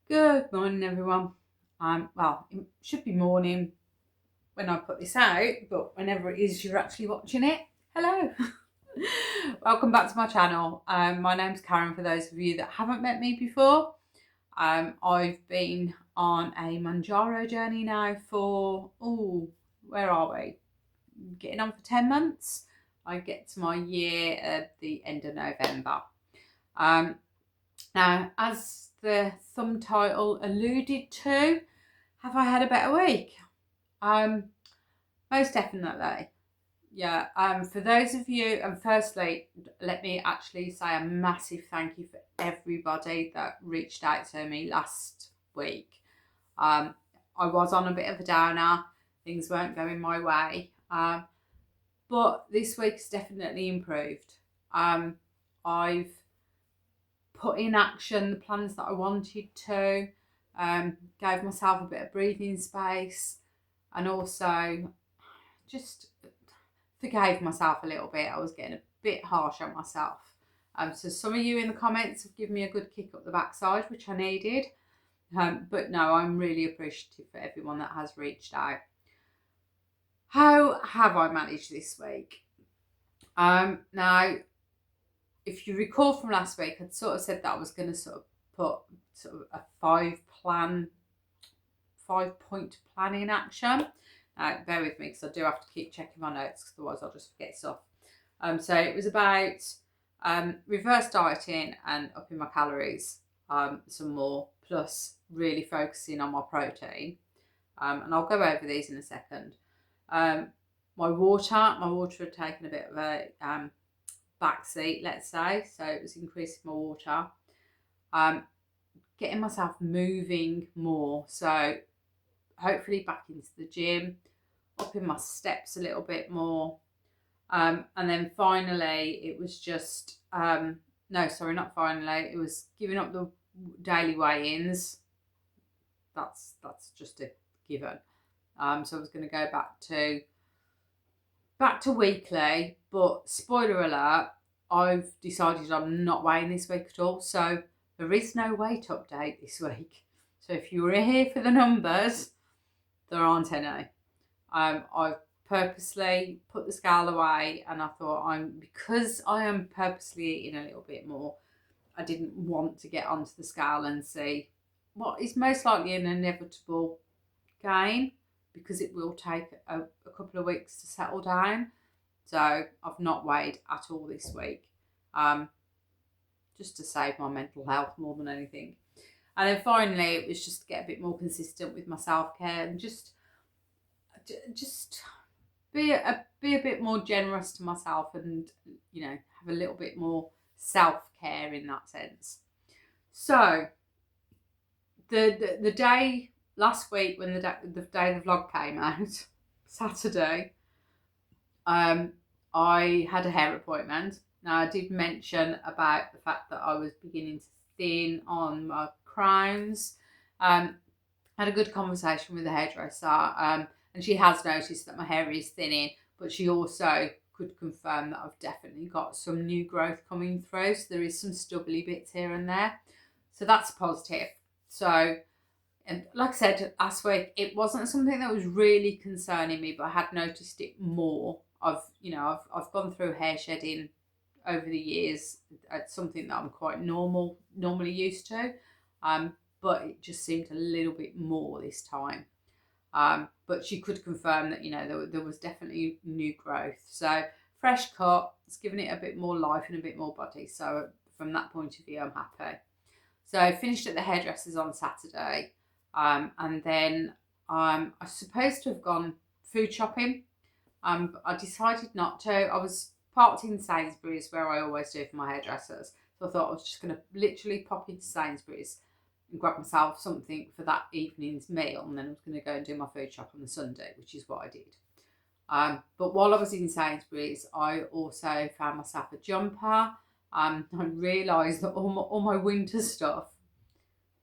Good morning, everyone. Well, it should be morning when I put this out, but whenever it is you're actually watching it, hello. Welcome back to my channel. My name's Karen, for those of you that haven't met me before. I've been on a Manjaro journey now for, where are we? Getting on for 10 months. I get to my year at the end of November. Now, as the thumb title alluded to, have I had a better week? Most definitely. Yeah. For those of you, and firstly, let me actually say a massive thank you for everybody that reached out to me last week. I was on a bit of a downer. Things weren't going my way. But this week's definitely improved. I've put in action the plans that I wanted to, gave myself a bit of breathing space, and also just forgave myself a little bit. I was getting a bit harsh on myself. So some of you in the comments have given me a good kick up the backside, which I needed. But no, I'm really appreciative for everyone that has reached out. How have I managed this week? Now, if you recall from last week, I'd sort of said that I was going to sort of put sort of a 5-point plan in action. Bear with me because I do have to keep checking my notes, because otherwise I'll just forget stuff. So it was about reverse dieting and upping my calories some more, plus really focusing on my protein. And I'll go over these in a second. My water had taken a bit of a backseat, let's say, so it was increasing my water. Getting myself moving more, so hopefully back into the gym, upping my steps a little bit more, and then finally it was just not finally, it was giving up the daily weigh-ins. That's just a given. So I was going to go back to weekly, but spoiler alert, I've decided I'm not weighing this week at all, so there is no weight update this week. So if you were here for the numbers, there aren't any. I've purposely put the scale away, and I thought, because I am purposely eating a little bit more, I didn't want to get onto the scale and see what is most likely an inevitable gain, because it will take a couple of weeks to settle down. So I've not weighed at all this week, just to save my mental health more than anything. And then finally, it was just to get a bit more consistent with my self-care, and just be a bit more generous to myself, and have a little bit more self-care in that sense. So the day last week, when the day the vlog came out, Saturday, I had a hair appointment. Now, I did mention about the fact that I was beginning to thin on my crowns. Had a good conversation with the hairdresser, and she has noticed that my hair is thinning, but she also could confirm that I've definitely got some new growth coming through. So there is some stubbly bits here and there. So that's positive. So, and like I said last week, it wasn't something that was really concerning me, but I had noticed it more. I've gone through hair shedding over the years. It's something that I'm quite normally used to, but it just seemed a little bit more this time. But she could confirm that there was definitely new growth. So fresh cut, it's given it a bit more life and a bit more body. So from that point of view, I'm happy. So I finished at the hairdresser's on Saturday. And then I was supposed to have gone food shopping. I decided not to. I was parked in Sainsbury's, where I always do for my hairdressers. So I thought I was just going to literally pop into Sainsbury's and grab myself something for that evening's meal, and then I was going to go and do my food shop on the Sunday, which is what I did. But while I was in Sainsbury's, I also found myself a jumper. I realised that all my winter stuff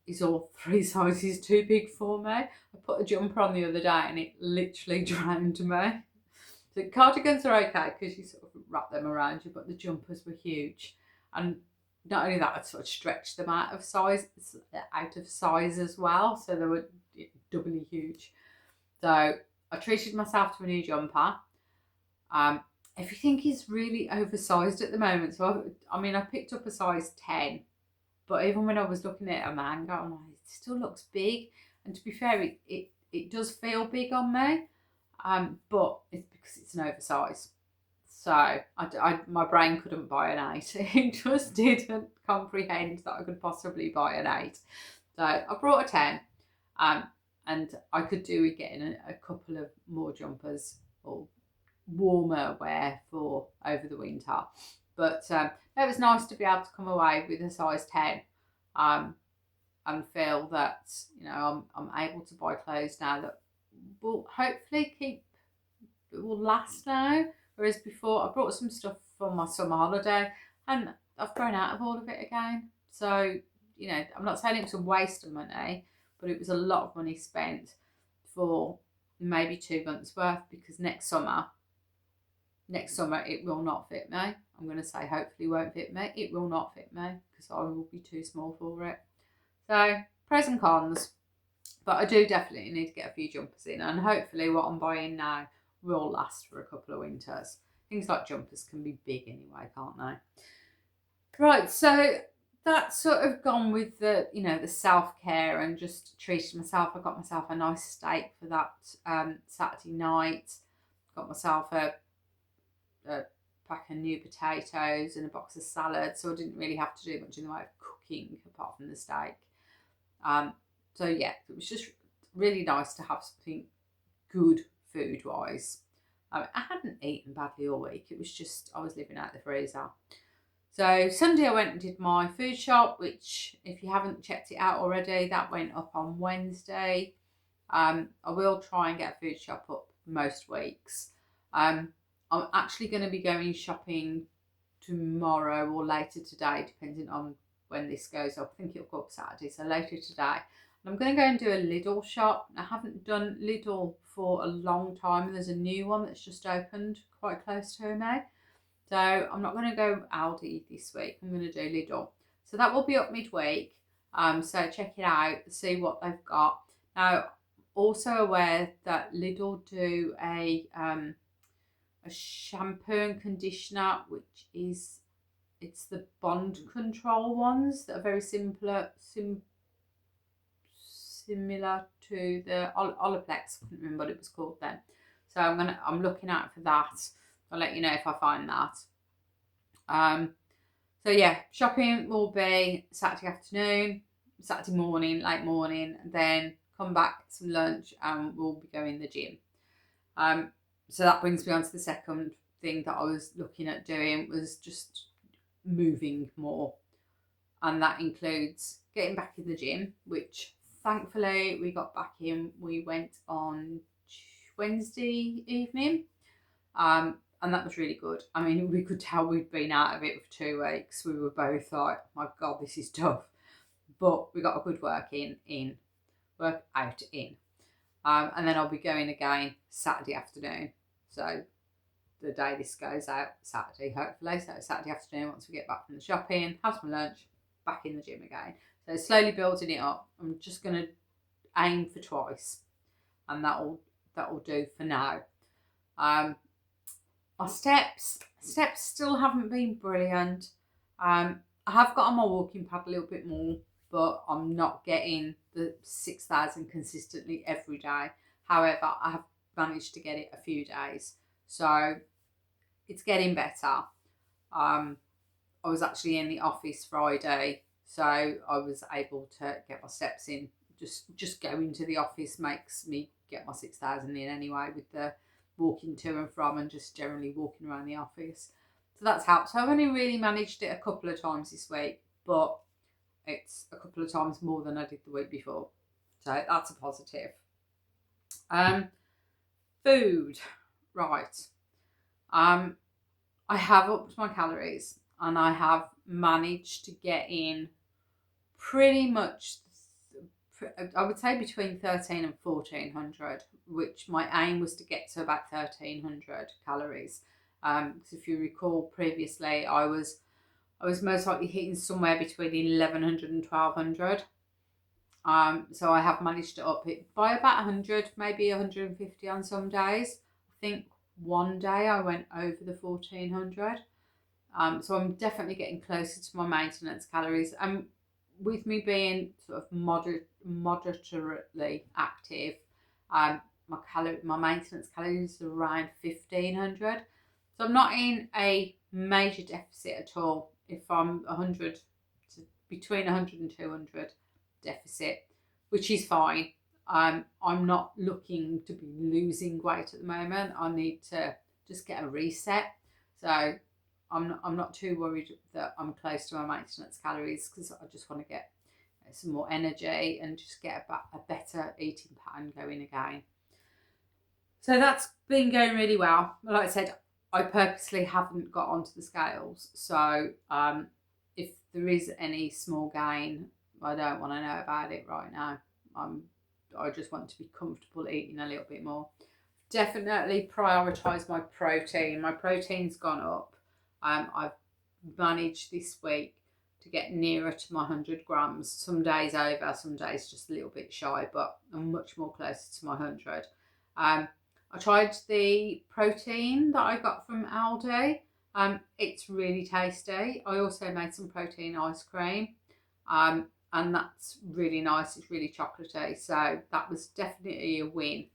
is all 3 sizes too big for me. I put a jumper on the other day and it literally drowned me. The cardigans are okay because you sort of wrap them around you, but the jumpers were huge. And not only that, I'd sort of stretched them out of size as well, so they were doubly huge. So I treated myself to a new jumper. Everything is really oversized at the moment. So I picked up a size 10, but even when I was looking at a manga, I'm like, it still looks big. And to be fair, it does feel big on me, but it's because it's an oversize. So my brain couldn't buy an 8. It just didn't comprehend that I could possibly buy an 8. So I brought a 10, and I could do with getting a couple of more jumpers or warmer wear for over the winter. But it was nice to be able to come away with a size 10, and feel that I'm able to buy clothes now that will hopefully it will last now. Whereas before, I brought some stuff for my summer holiday and I've grown out of all of it again. So, I'm not saying it was a waste of money, but it was a lot of money spent for maybe 2 months worth, because next summer it will not fit me. I'm going to say hopefully won't fit me. It will not fit me because I will be too small for it. So pros and cons, but I do definitely need to get a few jumpers in, and hopefully what I'm buying now will last for a couple of winters. Things like jumpers can be big anyway, can't they? Right, so that's sort of gone with the self-care and just treating myself. I got myself a nice steak for that Saturday night. Got myself a pack of new potatoes and a box of salad, so I didn't really have to do much in the way of cooking apart from the steak. So yeah, it was just really nice to have something good food-wise. I hadn't eaten badly all week. It was just I was living out the freezer. So Sunday I went and did my food shop, which if you haven't checked it out already, that went up on Wednesday. I will try and get a food shop up most weeks. I'm actually going to be going shopping tomorrow or later today, depending on when this goes up. I think it'll go up Saturday, so later today. And I'm going to go and do a Lidl shop. I haven't done Lidl for a long time, and there's a new one that's just opened quite close to me. So I'm not going to go Aldi this week. I'm going to do Lidl. So that will be up midweek. So check it out, see what they've got. Now, also aware that Lidl do a shampoo and conditioner, which it's the bond control ones that are very similar to the Olaplex. I couldn't remember what it was called then. So I'm looking out for that. I'll let you know if I find that. So yeah, shopping will be Saturday morning, late morning, and then come back, some lunch, and we'll be going to the gym. So that brings me on to the second thing that I was looking at doing, was just moving more. And that includes getting back in the gym, which thankfully we got back in. We went on Wednesday evening. And that was really good. I mean, we could tell we'd been out of it for 2 weeks. We were both like, my God, this is tough. But we got a good workout in. And then I'll be going again Saturday afternoon. So the day this goes out, Saturday, hopefully. So Saturday afternoon, once we get back from the shopping, have some lunch, back in the gym again. So slowly building it up. I'm just going to aim for twice. And that'll do for now. My steps still haven't been brilliant. I have got on my walking pad a little bit more, but I'm not getting the 6,000 consistently every day. However, I have managed to get it a few days, so it's getting better. I was actually in the office Friday, so I was able to get my steps in. Just going to the office makes me get my 6,000 in anyway, with the walking to and from and just generally walking around the office. So that's helped. So I've only really managed it a couple of times this week, but it's a couple of times more than I did the week before. So that's a positive. Food. Right. I have upped my calories and I have managed to get in pretty much, I would say, between 13 and 1400, which my aim was to get to about 1300 calories. Because if you recall previously, I was I was most likely hitting somewhere between 1100 and 1200. So I have managed to up it by about 100, maybe 150 on some days. I think one day I went over the 1400. So I'm definitely getting closer to my maintenance calories. And with me being sort of moderately active, my maintenance calories are around 1500. So I'm not in a major deficit at all if I'm 100 to between 100 and 200 deficit, which is fine. I'm not looking to be losing weight at the moment. I need to just get a reset. So I'm not too worried that I'm close to my maintenance calories, because I just want to get some more energy and just get a better eating pattern going again. So that's been going really well. Like I said, I purposely haven't got onto the scales. So if there is any small gain, I don't want to know about it right now. I just want to be comfortable eating a little bit more. Definitely prioritise my protein. My protein's gone up. I've managed this week to get nearer to my 100 grams. Some days over, some days just a little bit shy, but I'm much more closer to my 100. I tried the protein that I got from Aldi. It's really tasty. I also made some protein ice cream, and that's really nice. It's really chocolatey, so that was definitely a win.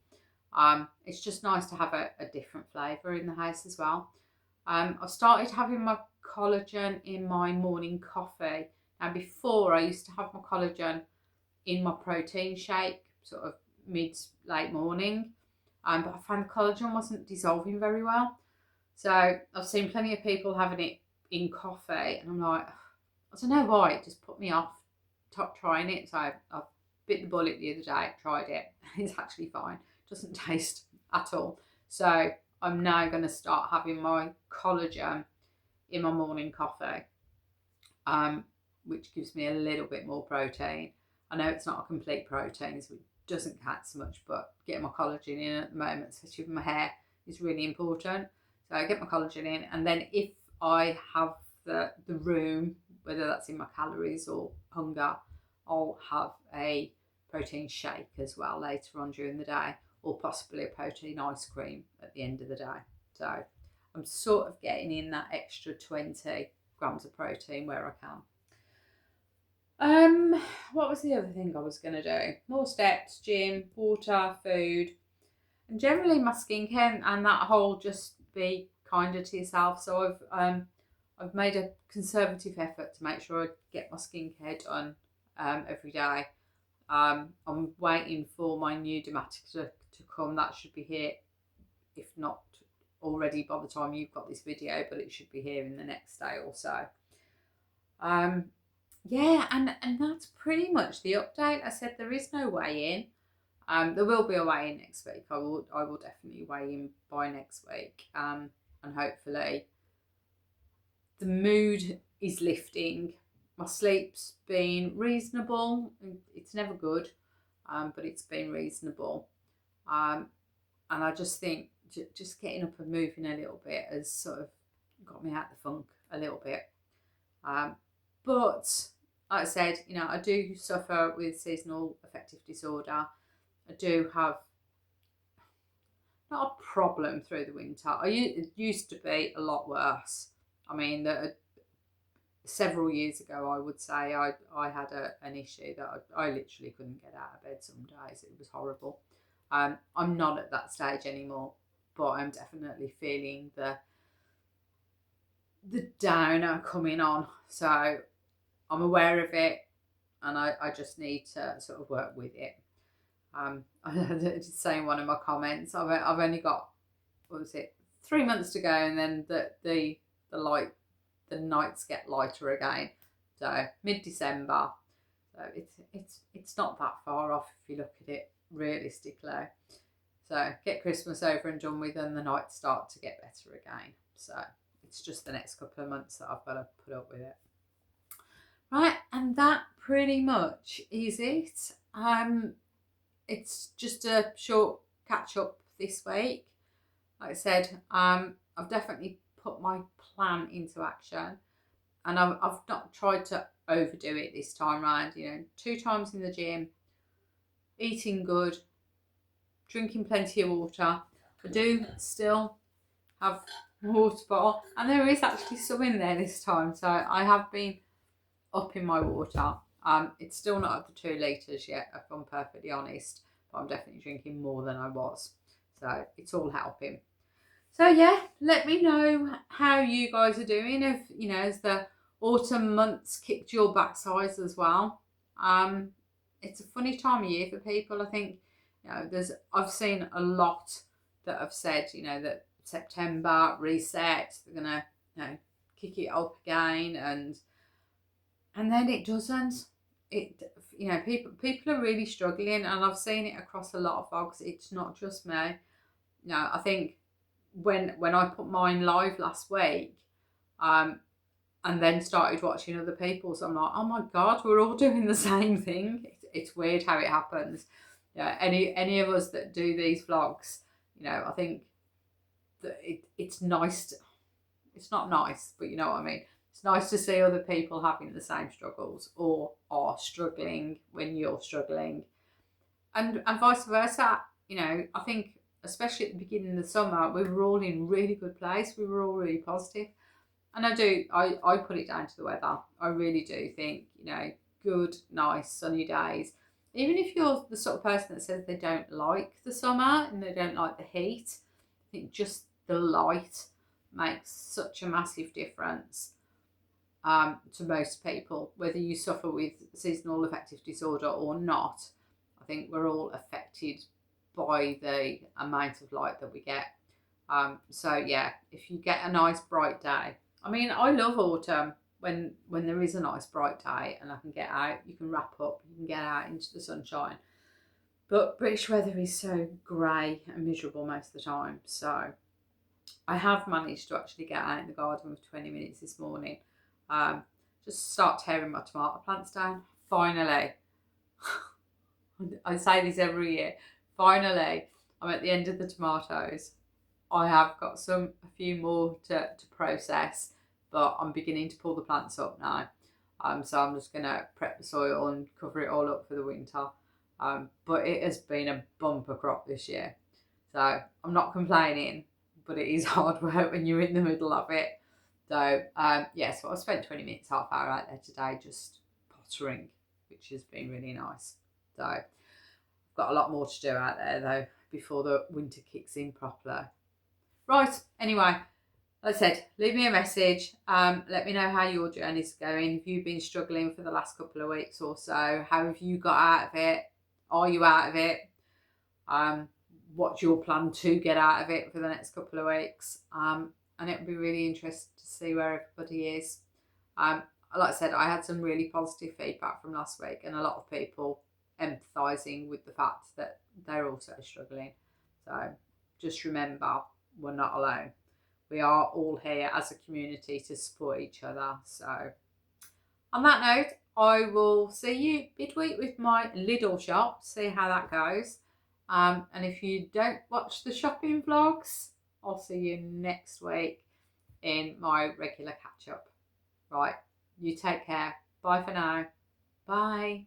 It's just nice to have a different flavour in the house as well. I've started having my collagen in my morning coffee. Now, before I used to have my collagen in my protein shake, sort of late morning. But I found the collagen wasn't dissolving very well. So I've seen plenty of people having it in coffee, and I'm like, I don't know why, it just put me off trying it. So I bit the bullet the other day, tried it, and it's actually fine. It doesn't taste at all. So I'm now going to start having my collagen in my morning coffee, which gives me a little bit more protein. I know it's not a complete protein, so it doesn't count so much, but getting my collagen in at the moment, especially with my hair, is really important. So I get my collagen in, and then if I have the room, whether that's in my calories or hunger, I'll have a protein shake as well later on during the day, or possibly a protein ice cream at the end of the day. So I'm sort of getting in that extra 20 grams of protein where I can. What was the other thing I was going to do? More steps, gym, water, food, and generally my skincare, and that whole just be kinder to yourself. So I've made a conservative effort to make sure I get my skincare done every day. I'm waiting for my new Dietary to come. That should be here, if not already by the time you've got this video, but it should be here in the next day or so. Yeah, and that's pretty much the update. I said there is no weigh in. There will be a weigh in next week. I will definitely weigh in by next week. And hopefully the mood is lifting. My sleep's been reasonable. It's never good, but it's been reasonable. And I just think just getting up and moving a little bit has sort of got me out the funk a little bit. But like I said, I do suffer with seasonal affective disorder. I do have not a problem through the winter. It used to be a lot worse. I mean, several years ago, I would say I had an issue that I literally couldn't get out of bed some days. It was horrible. I'm not at that stage anymore, but I'm definitely feeling the downer coming on. So I'm aware of it, and I just need to sort of work with it. I did say in one of my comments, I've only got, 3 months to go, and then the nights get lighter again. So mid-December. So it's not that far off if you look at it realistically. So get Christmas over and done with, and the nights start to get better again. So it's just the next couple of months that I've got to put up with it. Right, and that pretty much is it. It's just a short catch up this week. Like I said, I've definitely put my plan into action, and I've not tried to overdo it this time round. 2 times in the gym, eating good, drinking plenty of water. I do still have a water bottle, and there is actually some in there this time, so I have been upping my water. It's still not at the 2 litres yet, if I'm perfectly honest, but I'm definitely drinking more than I was, so it's all helping. So yeah, let me know how you guys are doing, if as the autumn months kicked your backsides as well. It's a funny time of year for people. I think I've seen a lot that have said that September reset, they're gonna kick it up again, and then it doesn't. People are really struggling, and I've seen it across a lot of vlogs. It's not just me. I think when I put mine live last week, and then started watching other people's, I'm like, oh my god, we're all doing the same thing. It's weird how it happens. Any of us that do these vlogs, I think that it's nice. It's not nice, but you know what I mean. It's nice to see other people having the same struggles or are struggling when you're struggling, and vice versa. I think especially at the beginning of the summer, we were all in really good place. We were all really positive. And I put it down to the weather. I really do think, good, nice, sunny days. Even if you're the sort of person that says they don't like the summer and they don't like the heat, I think just the light makes such a massive difference to most people. Whether you suffer with seasonal affective disorder or not, I think we're all affected by the amount of light that we get. So yeah, if you get a nice bright day, I mean, I love autumn when there is a nice bright day and I can get out, you can wrap up, you can get out into the sunshine. But British weather is so grey and miserable most of the time. So I have managed to actually get out in the garden for 20 minutes this morning. Just start tearing my tomato plants down. Finally. I say this every year. Finally, I'm at the end of the tomatoes. I have got a few more to process, but I'm beginning to pull the plants up now. So I'm just going to prep the soil and cover it all up for the winter. But it has been a bumper crop this year. So I'm not complaining, but it is hard work when you're in the middle of it. So so I spent 20 minutes, half hour out there today just pottering, which has been really nice. So I've got a lot more to do out there though before the winter kicks in properly. Right, anyway, like I said, leave me a message. Let me know how your journey's going. Have you been struggling for the last couple of weeks or so? How have you got out of it? Are you out of it? What's your plan to get out of it for the next couple of weeks? And it would be really interesting to see where everybody is. Like I said, I had some really positive feedback from last week, and a lot of people empathising with the fact that they're also struggling. So just remember, we're not alone. We are all here as a community to support each other. So on that note, I will see you midweek with my Lidl shop, see how that goes. And if you don't watch the shopping vlogs, I'll see you next week in my regular catch up. Right, you take care. Bye for now. Bye.